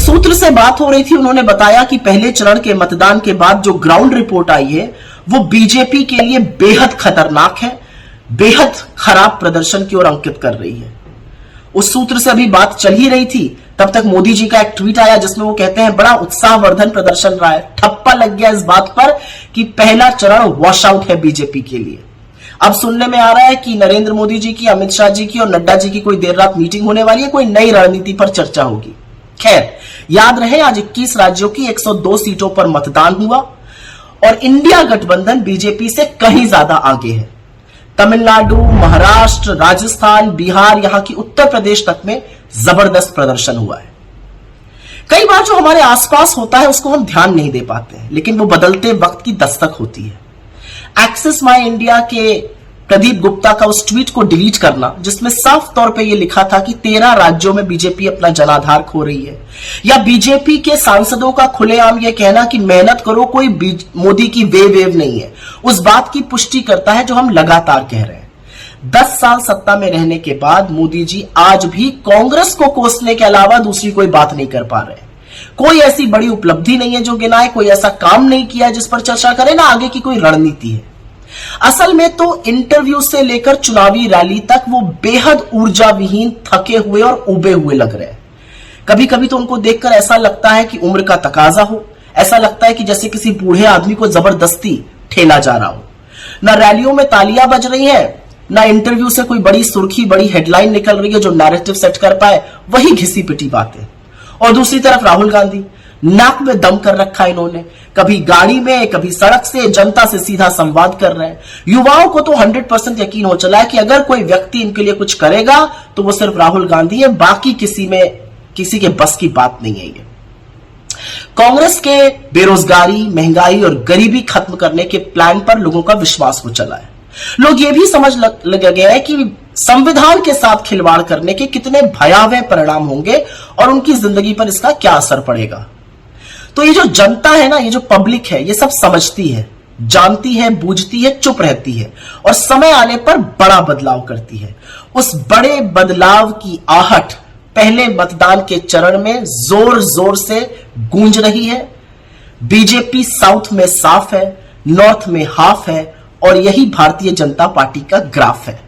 सूत्र से बात हो रही थी, उन्होंने बताया कि पहले चरण के मतदान के बाद जो ग्राउंड रिपोर्ट आई है वो बीजेपी के लिए बेहद खतरनाक है, बेहद खराब प्रदर्शन की ओर अंकित कर रही है। उस सूत्र से अभी बात चल ही रही थी, तब तक मोदी जी का एक ट्वीट आया जिसमें वो कहते हैं बड़ा उत्साहवर्धन प्रदर्शन रहा है। ठप्पा लग गया इस बात पर कि पहला चरण वॉश आउट है बीजेपी के लिए। अब सुनने में आ रहा है कि नरेंद्र मोदी जी की, अमित शाह जी की और नड्डा जी की कोई देर रात मीटिंग होने वाली है, कोई नई रणनीति पर चर्चा होगी। खैर, याद रहे आज 21 राज्यों की 102 सीटों पर मतदान हुआ और इंडिया गठबंधन बीजेपी से कहीं ज्यादा आगे है। तमिलनाडु, महाराष्ट्र, राजस्थान, बिहार, यहां की उत्तर प्रदेश तक में जबरदस्त प्रदर्शन हुआ है। कई बार जो हमारे आसपास होता है उसको हम ध्यान नहीं दे पाते हैं, लेकिन वो बदलते वक्त की दस्तक होती है। एक्सेस माई इंडिया के प्रदीप गुप्ता का उस ट्वीट को डिलीट करना जिसमें साफ तौर पे ये लिखा था कि 13 राज्यों में बीजेपी अपना जनाधार खो रही है, या बीजेपी के सांसदों का खुलेआम ये कहना कि मेहनत करो, कोई मोदी की वेव नहीं है, उस बात की पुष्टि करता है जो हम लगातार कह रहे हैं। 10 साल सत्ता में रहने के बाद मोदी जी आज भी कांग्रेस को कोसने के अलावा दूसरी कोई बात नहीं कर पा रहे। कोई ऐसी बड़ी उपलब्धि नहीं है जो गिनाए, कोई ऐसा काम नहीं किया जिस पर चर्चा करें, ना आगे की कोई रणनीति है। असल में तो इंटरव्यू से लेकर चुनावी रैली तक वो बेहद ऊर्जा विहीन, थके हुए और उबे हुए लग रहे हैं। कभी कभी तो उनको देखकर ऐसा लगता है कि उम्र का तकाजा हो, ऐसा लगता है कि जैसे किसी बूढ़े आदमी को जबरदस्ती ठेला जा रहा हो। ना रैलियों में तालियां बज रही हैं, ना इंटरव्यू से कोई बड़ी सुर्खी, बड़ी हेडलाइन निकल रही है जो नैरेटिव सेट कर पाए, वही घिसी पिटी बातें। और दूसरी तरफ राहुल गांधी, नाक में दम कर रखा है इन्होंने, कभी गाड़ी में, कभी सड़क से जनता से सीधा संवाद कर रहे हैं। युवाओं को तो 100% यकीन हो चला है कि अगर कोई व्यक्ति इनके लिए कुछ करेगा तो वो सिर्फ राहुल गांधी है, बाकी किसी के बस की बात नहीं है ये। कांग्रेस के बेरोजगारी, महंगाई और गरीबी खत्म करने के प्लान पर लोगों का विश्वास हो चला है। लोग ये भी समझ लग गए हैं कि संविधान के साथ खिलवाड़ करने के कितने भयावह परिणाम होंगे और उनकी जिंदगी पर इसका क्या असर पड़ेगा। तो ये जो जनता है ना, ये जो पब्लिक है, ये सब समझती है, जानती है, बूझती है, चुप रहती है और समय आने पर बड़ा बदलाव करती है। उस बड़े बदलाव की आहट पहले मतदान के चरण में जोर जोर से गूंज रही है। बीजेपी साउथ में साफ है, नॉर्थ में हाफ है और यही भारतीय जनता पार्टी का ग्राफ है।